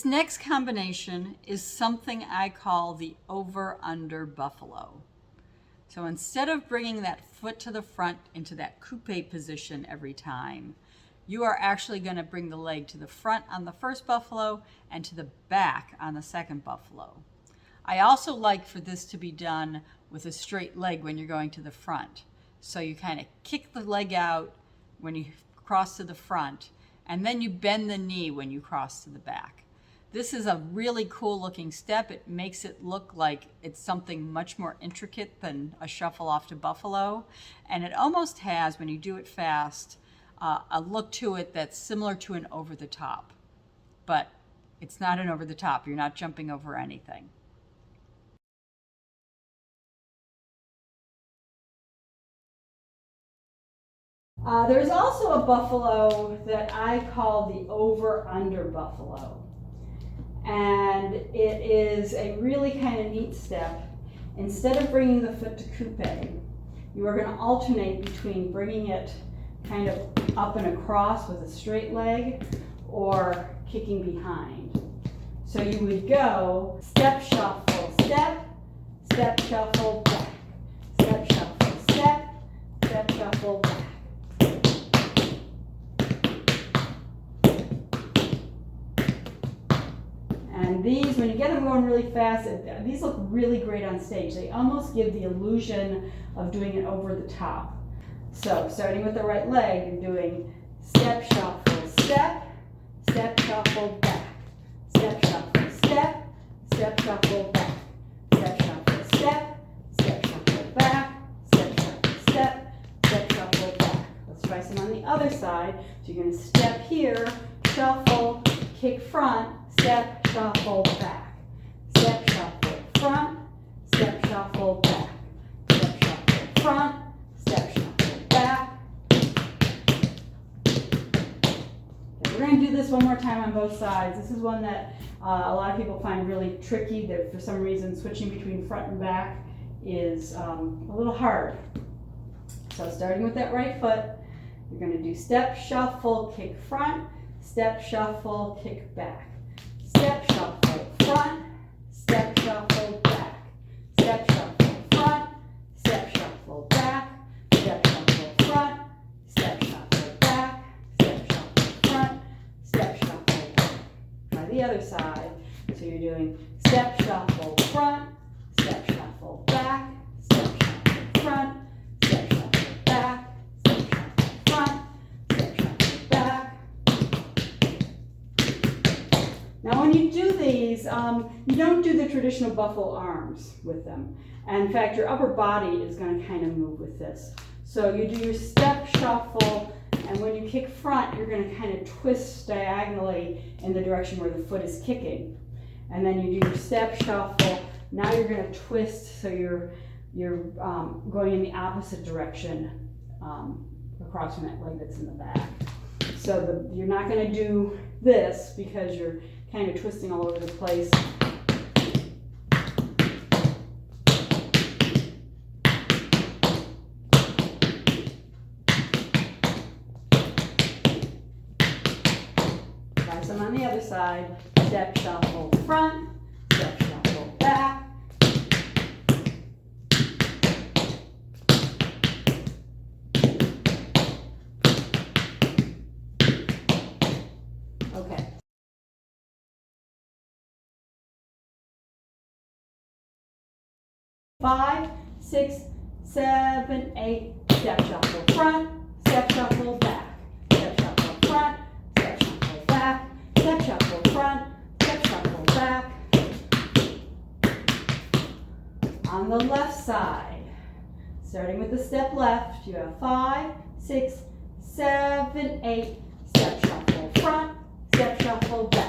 This next combination is something I call the over-under buffalo. So instead of bringing that foot to the front into that coupe position every time, you are actually going to bring the leg to the front on the first buffalo and to the back on the second buffalo. I also like for this to be done with a straight leg when you're going to the front. So you kind of kick the leg out when you cross to the front, and then you bend the knee when you cross to the back. This is a really cool looking step. It makes it look like it's something much more intricate than a shuffle off to buffalo. And it almost has, when you do it fast, a look to it that's similar to an over the top. But it's not an over the top. You're not jumping over anything. There's also a buffalo that I call the over-under buffalo. And it is a really kind of neat step. Instead of bringing the foot to coupe, you are going to alternate between bringing it kind of up and across with a straight leg or kicking behind. So you would go step, shuffle, step, step, shuffle, back, step, shuffle, step, step, shuffle, back. And these, when you get them going really fast, these look really great on stage. They almost give the illusion of doing it over the top. So starting with the right leg, you're doing step, shuffle, step, step, shuffle, back, step, shuffle, step, step, shuffle, back, step, shuffle, step, step, shuffle, back, step, shuffle, step, step, shuffle, back. Let's try some on the other side. So you're going to step here, shuffle, kick front, step, shuffle, back, step, shuffle, front, step, shuffle, back, step, shuffle, front, step, shuffle, back. Okay, we're going to do this one more time on both sides. This is one that a lot of people find really tricky, that for some reason switching between front and back is a little hard. So starting with that right foot, you're going to do step, shuffle, kick front, step, shuffle, kick back. Step, shuffle, front, step, shuffle, back, step, shuffle, front, step, shuffle, back, step, shuffle, front, step, shuffle, back, step, shuffle, front, step, shuffle, back. Try the other side. So you're doing step, shuffle, front, step, shuffle, back, step, shuffle, front, step, shuffle, back, step, shuffle, front, step, shuffle, back. Now when you do these, you don't do the traditional buffalo arms with them. And in fact, your upper body is going to kind of move with this. So you do your step, shuffle, and when you kick front, you're going to kind of twist diagonally in the direction where the foot is kicking. And then you do your step, shuffle. Now you're going to twist, so you're going in the opposite direction across from that leg that's in the back. So you're not going to do this because you're kind of twisting all over the place. Try some on the other side. Step, shuffle, front, step, shuffle, back. Okay. 5, 6, 7, 8, step, shuffle, front, step, shuffle, back, step, shuffle, front, step, shuffle, back, step, shuffle, front, step, shuffle, back. On the left side, starting with the step left, you have 5, 6, 7, 8, step, shuffle, front, step, shuffle, back.